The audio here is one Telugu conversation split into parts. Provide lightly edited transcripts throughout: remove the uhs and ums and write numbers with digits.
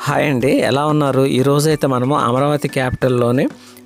హాయ్ అండి, ఎలా ఉన్నారు? ఈరోజైతే మనము అమరావతి క్యాపిటల్లోని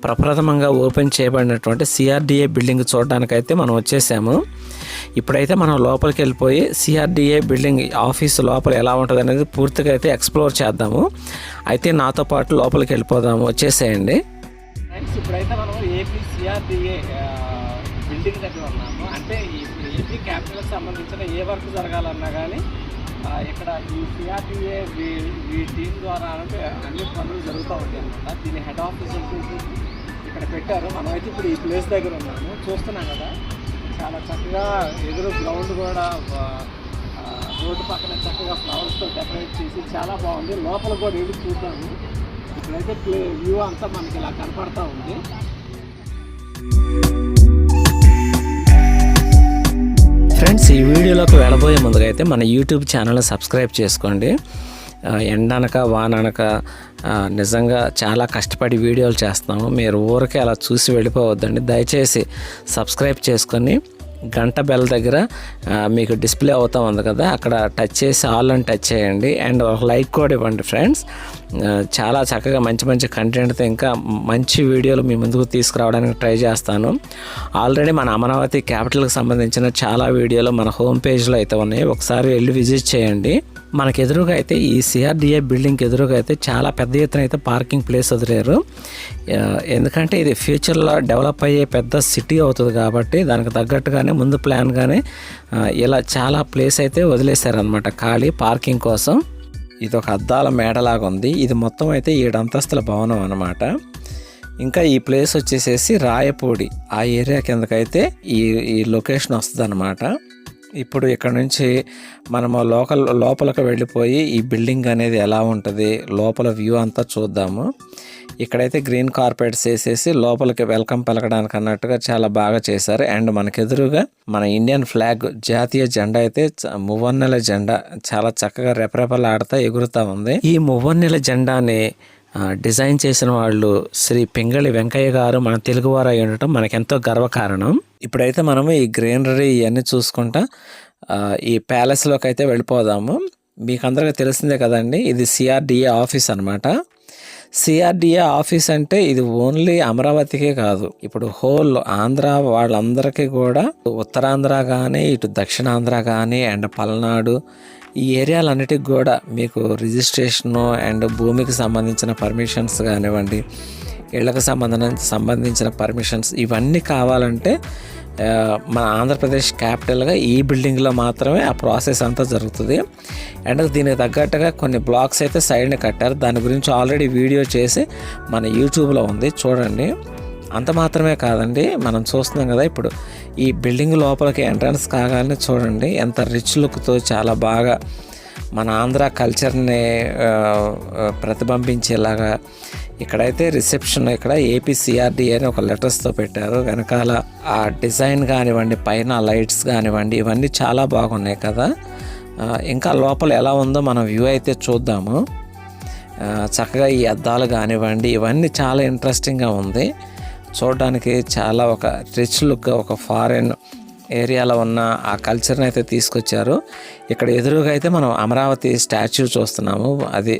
ప్రప్రథమంగా ఓపెన్ చేయబడినటువంటి సిఆర్డిఏ బిల్డింగ్ చూడడానికైతే మనం వచ్చేసాము. ఇప్పుడైతే మనం లోపలికి వెళ్ళిపోయి సిఆర్డిఏ బిల్డింగ్ ఆఫీసు లోపల ఎలా ఉంటుంది అనేది పూర్తిగా అయితే ఎక్స్ప్లోర్ చేద్దాము. అయితే నాతో పాటు లోపలికి వెళ్ళిపోదాము, వచ్చేసేయండి. ఫ్రెండ్స్, ఇప్పుడైతే మనం ఏపీ సిఆర్డిఏ బిల్డింగ్ దగ్గర ఉన్నాము. అంటే ఏపీ క్యాపిటల్కి సంబంధించిన ఏ వర్క్ జరగాలన్నా కానీ ఇక్కడ ఈ సిఆర్డిఏ ఈ టీం ద్వారా అంటే అన్ని పనులు జరుగుతూ ఉంటాయి అన్నమాట. దీని హెడ్ ఆఫీస్ వచ్చేసి ఇక్కడ పెట్టారు. మనమైతే ఇప్పుడు ఈ ప్లేస్ దగ్గర ఉన్నాము, చూస్తున్నాం కదా. చాలా చక్కగా ఎదురు గ్రౌండ్ కూడా రోడ్డు పక్కన చక్కగా ఫ్లవర్స్తో డెకరేట్ చేసి చాలా బాగుంది. లోపల కూడా వెళ్ళి చూద్దాము. ఇప్పుడైతే వ్యూ అంతా మనకి ఇలా కనపడతా ఉంది. ఫ్రెండ్స్, ఈ వీడియోలోకి వెళ్ళబోయే ముందుగా అయితే మన యూట్యూబ్ ఛానల్ని సబ్స్క్రైబ్ చేసుకోండి. ఎండనక వాననక నిజంగా చాలా కష్టపడి వీడియోలు చేస్తున్నాము. మీరు ఊరికే అలా చూసి వెళ్ళిపోవద్దండి. దయచేసి సబ్స్క్రైబ్ చేసుకొని గంట బెల్ దగ్గర మీకు డిస్ప్లే అవుతూ ఉంది కదా, అక్కడ టచ్ చేసి ఆల్ అని టచ్ చేయండి. అండ్ ఒక లైక్ కూడా ఇవ్వండి ఫ్రెండ్స్. చాలా చక్కగా మంచి మంచి కంటెంట్తో ఇంకా మంచి వీడియోలు మీ ముందుకు తీసుకురావడానికి ట్రై చేస్తాను. ఆల్రెడీ మన అమరావతి క్యాపిటల్కి సంబంధించిన చాలా వీడియోలు మన హోమ్ పేజ్లో అయితే ఉన్నాయి, ఒకసారి వెళ్ళి విజిట్ చేయండి. మనకు ఎదురుగా అయితే ఈ సిఆర్డిఏ బిల్డింగ్కి ఎదురుగా అయితే చాలా పెద్ద ఎత్తున అయితే పార్కింగ్ ప్లేస్ వదిలేరు. ఎందుకంటే ఇది ఫ్యూచర్లో డెవలప్ అయ్యే పెద్ద సిటీ అవుతుంది కాబట్టి దానికి తగ్గట్టుగానే ముందు ప్లాన్గానే ఇలా చాలా ప్లేస్ అయితే వదిలేశారనమాట ఖాళీ పార్కింగ్ కోసం. ఇది ఒక అద్దాల మేడలాగా ఉంది. ఇది మొత్తం అయితే 7 అంతస్తుల భవనం అనమాట. ఇంకా ఈ ప్లేస్ వచ్చేసేసి రాయపూడి ఆ ఏరియా కిందకైతే ఈ లొకేషన్ వస్తుంది అనమాట. ఇప్పుడు ఇక్కడ నుంచి మనము లోపలికి వెళ్ళిపోయి ఈ బిల్డింగ్ అనేది ఎలా ఉంటుంది, లోపల వ్యూ అంతా చూద్దాము. ఇక్కడైతే గ్రీన్ కార్పెట్స్ వేసేసి లోపలికి వెల్కమ్ పలకడానికి అన్నట్టుగా చాలా బాగా చేశారు. అండ్ మనకు ఎదురుగా మన ఇండియన్ ఫ్లాగ్ జాతీయ జెండా అయితే మువ్వన్నెల జెండా చాలా చక్కగా రెపరెపలాడుతూ ఎగురుతూ ఉంది. ఈ మువ్వన్నెల జెండాని డిజైన్ చేసిన వాళ్ళు శ్రీ పింగళి వెంకయ్య గారు మన తెలుగువారు అయి ఉండటం మనకెంతో గర్వకారణం. ఇప్పుడైతే మనము ఈ గ్రీనరీ ఇవన్నీ చూసుకుంటా ఈ ప్యాలెస్లోకి అయితే వెళ్ళిపోదాము. మీకు అందరికీ తెలిసిందే కదండి, ఇది సిఆర్డిఏ ఆఫీస్ అనమాట. సిఆర్డిఏ ఆఫీస్ అంటే ఇది ఓన్లీ అమరావతికే కాదు, ఇప్పుడు హోల్ ఆంధ్ర వాళ్ళందరికీ కూడా, ఉత్తరాంధ్ర కానీ ఇటు దక్షిణాంధ్ర కానీ అండ్ పల్నాడు ఈ ఏరియాలన్నిటికి కూడా మీకు రిజిస్ట్రేషను అండ్ భూమికి సంబంధించిన పర్మిషన్స్ కానివ్వండి, ఇళ్లకు సంబంధించిన పర్మిషన్స్ ఇవన్నీ కావాలంటే మన ఆంధ్రప్రదేశ్ క్యాపిటల్గా ఈ బిల్డింగ్లో మాత్రమే ఆ ప్రాసెస్ అంతా జరుగుతుంది. అండ్ దీనికి తగ్గట్టుగా కొన్ని బ్లాక్స్ అయితే సైడ్ని కట్టారు. దాని గురించి ఆల్రెడీ వీడియో చేసి మన యూట్యూబ్లో ఉంది, చూడండి. అంత మాత్రమే కాదండి, మనం చూస్తున్నాం కదా ఇప్పుడు ఈ బిల్డింగ్ లోపలికి ఎంట్రన్స్ కాగానే చూడండి ఎంత రిచ్ లుక్తో చాలా బాగా మన ఆంధ్ర కల్చర్ని ప్రతిబింబించేలాగా ఇక్కడైతే రిసెప్షన్ ఇక్కడ ఏపీ సిఆర్డిఏ అని ఒక లెటర్స్తో పెట్టారు. వెనకాల ఆ డిజైన్ కానివ్వండి, పైన లైట్స్ కానివ్వండి, ఇవన్నీ చాలా బాగున్నాయి కదా. ఇంకా లోపల ఎలా ఉందో మనం వ్యూ అయితే చూద్దాము. చక్కగా ఈ అద్దాలు కానివ్వండి, ఇవన్నీ చాలా ఇంట్రెస్టింగ్గా ఉంది చూడడానికి. చాలా ఒక రిచ్ లుక్, ఒక ఫారెన్ ఏరియాలో ఉన్న ఆ కల్చర్ని అయితే తీసుకొచ్చారు. ఇక్కడ ఎదురుగా అయితే మనం అమరావతి స్టాచ్యూ చూస్తున్నాము. అది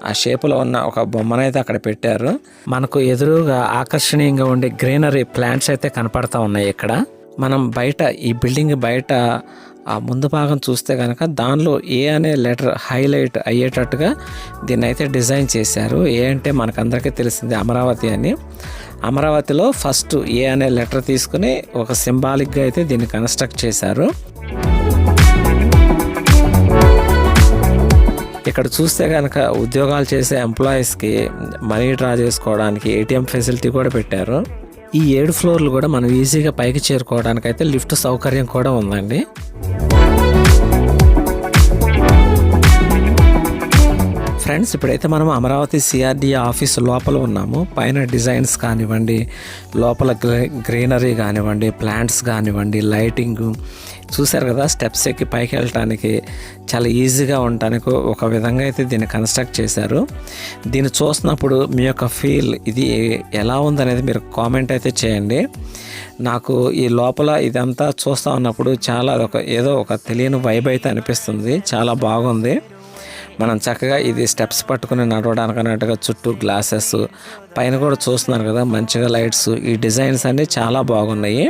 ఆ షేపులో ఉన్న ఒక బొమ్మనైతే అక్కడ పెట్టారు. మనకు ఎదురుగా ఆకర్షణీయంగా ఉండే గ్రీనరీ ప్లాంట్స్ అయితే కనపడతా ఉన్నాయి. ఇక్కడ మనం బయట ఈ బిల్డింగ్ బయట ఆ ముందు భాగం చూస్తే కనుక దానిలో ఏ అనే లెటర్ హైలైట్ అయ్యేటట్టుగా దీన్ని అయితే డిజైన్ చేశారు. ఏ అంటే మనకందరికీ తెలిసింది అమరావతి అని. అమరావతిలో ఫస్ట్ ఏ అనే లెటర్ తీసుకుని ఒక సింబాలిక్గా అయితే దీన్ని కన్స్ట్రక్ట్ చేశారు. ఇక్కడ చూస్తే కనుక ఉద్యోగాలు చేసే ఎంప్లాయీస్కి మనీ డ్రా చేసుకోవడానికి ఏటీఎం ఫెసిలిటీ కూడా పెట్టారు. ఈ 7 ఫ్లోర్లు కూడా మనం ఈజీగా పైకి చేరుకోవడానికి అయితే లిఫ్ట్ సౌకర్యం కూడా ఉందండి. ఫ్రెండ్స్, ఇప్పుడైతే మనం అమరావతి సిఆర్డిఏ ఆఫీస్ లోపల ఉన్నాము. పైన డిజైన్స్ కానివ్వండి, లోపల గ్రీనరీ కానివ్వండి, ప్లాంట్స్ కానివ్వండి, లైటింగు చూశారు కదా. స్టెప్స్ ఎక్కి పైకి వెళ్ళటానికి చాలా ఈజీగా ఉండటానికి ఒక విధంగా అయితే దీన్ని కన్స్ట్రక్ట్ చేశారు. దీన్ని చూసినప్పుడు మీ యొక్క ఫీల్ ఇది ఎలా ఉందనేది మీరు కామెంట్ అయితే చేయండి. నాకు ఈ లోపల ఇదంతా చూస్తూ ఉన్నప్పుడు చాలా ఏదో ఒక తెలియని వైబ్ అయితే అనిపిస్తుంది. చాలా బాగుంది. మనం చక్కగా ఇది స్టెప్స్ పట్టుకుని నడవడానికి అన్నట్టుగా చుట్టూ గ్లాసెస్, పైన కూడా చూస్తున్నారు కదా మంచిగా లైట్స్, ఈ డిజైన్స్ అన్నీ చాలా బాగున్నాయి.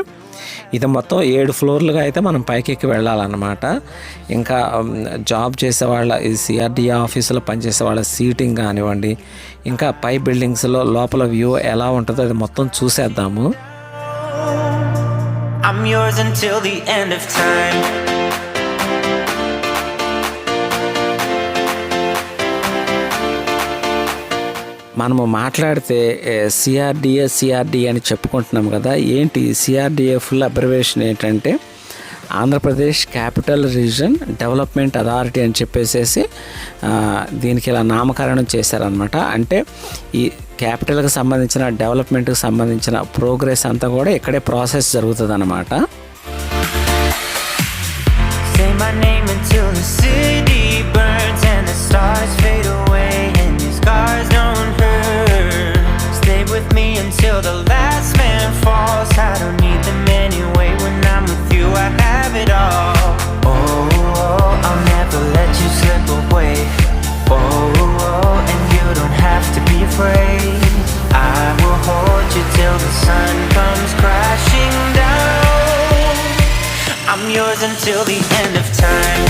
ఇది మొత్తం 7 ఫ్లోర్లుగా అయితే మనం పైకెక్కి వెళ్ళాలన్నమాట. ఇంకా జాబ్ చేసేవాళ్ళ ఈ సిఆర్డిఏ ఆఫీసులో పనిచేసే వాళ్ళ సీటింగ్ కానివ్వండి, ఇంకా పై బిల్డింగ్స్లో లోపల వ్యూ ఎలా ఉంటుందో అది మొత్తం చూసేద్దాము. I'm yours until the end of time. మనము మాట్లాడితే సిఆర్డిఏ అని చెప్పుకుంటున్నాం కదా. ఏంటి సిఆర్డిఏ ఫుల్ అబ్రివేషన్ ఏంటంటే Andhra Pradesh capital region development authority అని చెప్పేసి దీనికి ఇలా నామకరణం చేశారనమాట. అంటే ఈ క్యాపిటల్కి సంబంధించిన డెవలప్మెంట్కి సంబంధించిన ప్రోగ్రెస్ అంతా కూడా ఇక్కడే ప్రాసెస్ జరుగుతుంది అన్నమాట. Till the last man falls, I don't need them anyway. When I'm with you, I have it all. Oh, I'll never let you slip away. Oh, and you don't have to be afraid. I will hold you till the sun comes crashing down. I'm yours until the end of time.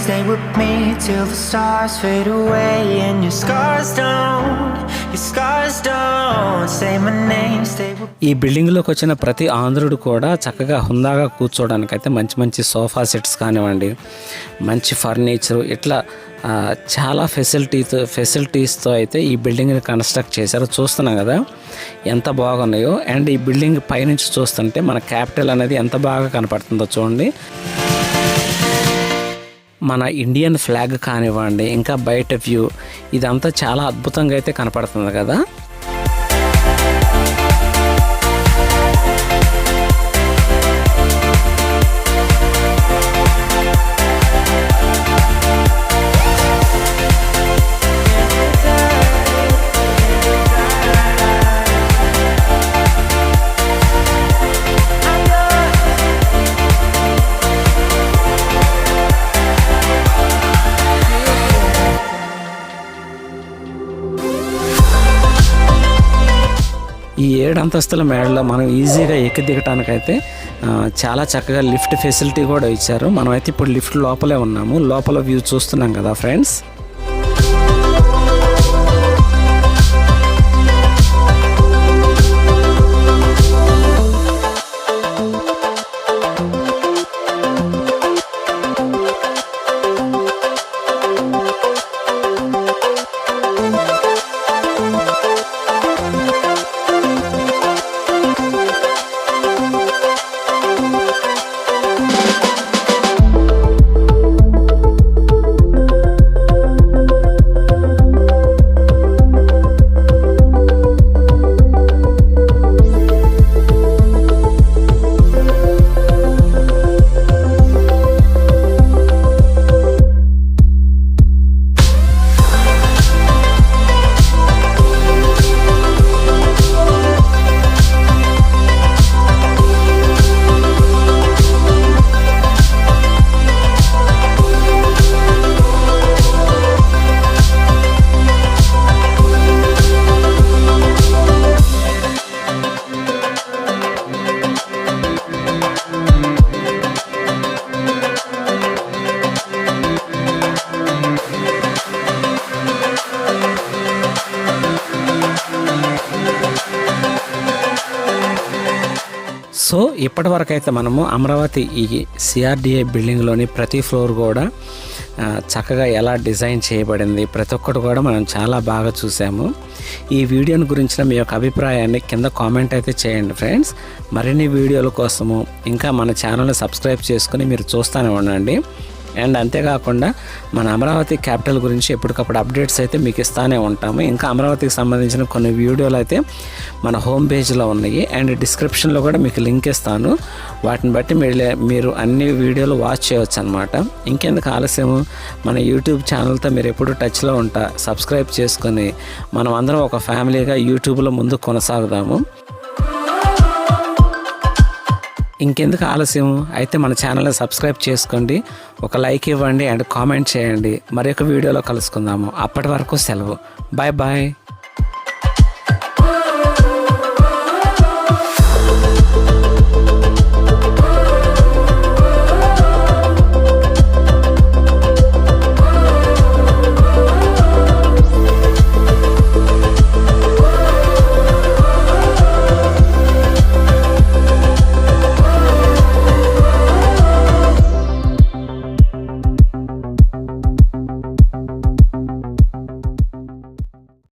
Stay with me till the stars fade away and your scars don't say my name. Stay with ఈ బిల్డింగ్లోకి వచ్చిన ప్రతి ఆంధ్రుడు కూడా చక్కగా హుందాగా కూర్చోవడానికైతే మంచి సోఫా సెట్స్ కానివ్వండి, మంచి ఫర్నిచర్, ఇట్లా చాలా ఫెసిలిటీస్తో అయితే ఈ బిల్డింగ్ని కన్స్ట్రక్ట్ చేశారు. చూస్తున్నాం కదా ఎంత బాగున్నాయో. అండ్ ఈ బిల్డింగ్ పైనుంచి చూస్తుంటే మన క్యాపిటల్ అనేది ఎంత బాగా కనపడుతుందో చూడండి. మన ఇండియన్ ఫ్లాగ్ కానివ్వండి, ఇంకా బయట వ్యూ, ఇదంతా చాలా అద్భుతంగా అయితే కనపడుతుంది కదా. ఈ 7 అంతస్తుల మేడలో మనం ఈజీగా ఎక్కి దిగటానికైతే చాలా చక్కగా లిఫ్ట్ ఫెసిలిటీ కూడా ఇచ్చారు. మనమైతే ఇప్పుడు లిఫ్ట్ లోపలే ఉన్నాము. లోపల వ్యూ చూస్తున్నాం కదా ఫ్రెండ్స్. సో ఇప్పటివరకు అయితే మనము అమరావతి ఈ సిఆర్డిఏ బిల్డింగ్లోని ప్రతి ఫ్లోర్ కూడా చక్కగా ఎలా డిజైన్ చేయబడింది ప్రతి ఒక్కటి కూడా మనం చాలా బాగా చూసాము. ఈ వీడియోని గురించిన మీ యొక్క అభిప్రాయాన్ని కింద కామెంట్ అయితే చేయండి ఫ్రెండ్స్. మరిన్ని వీడియోల కోసము ఇంకా మన ఛానల్ని సబ్స్క్రైబ్ చేసుకుని మీరు చూస్తూనే ఉండండి. అండ్ అంతేకాకుండా మన అమరావతి క్యాపిటల్ గురించి ఎప్పటికప్పుడు అప్డేట్స్ అయితే మీకు ఇస్తూనే ఉంటాము. ఇంకా అమరావతికి సంబంధించిన కొన్ని వీడియోలు అయితే మన హోమ్ పేజ్లో ఉన్నాయి అండ్ డిస్క్రిప్షన్లో కూడా మీకు లింక్ ఇస్తాను. వాటిని బట్టి మీరు అన్ని వీడియోలు వాచ్ చేయవచ్చు అనమాట. ఇంకెందుకు ఆలస్యం, మన యూట్యూబ్ ఛానల్తో మీరు ఎప్పుడు టచ్లో సబ్స్క్రైబ్ చేసుకొని మనం అందరం ఒక ఫ్యామిలీగా యూట్యూబ్లో ముందుకు కొనసాగుదాము. ఇంకెందుకు ఆలస్యం, అయితే మన ఛానల్ని సబ్స్క్రైబ్ చేసుకోండి, ఒక లైక్ ఇవ్వండి అండ్ కామెంట్ చేయండి. మరొక వీడియోలో కలుసుకుందాము. అప్పటి వరకు సెలవు. Bye bye.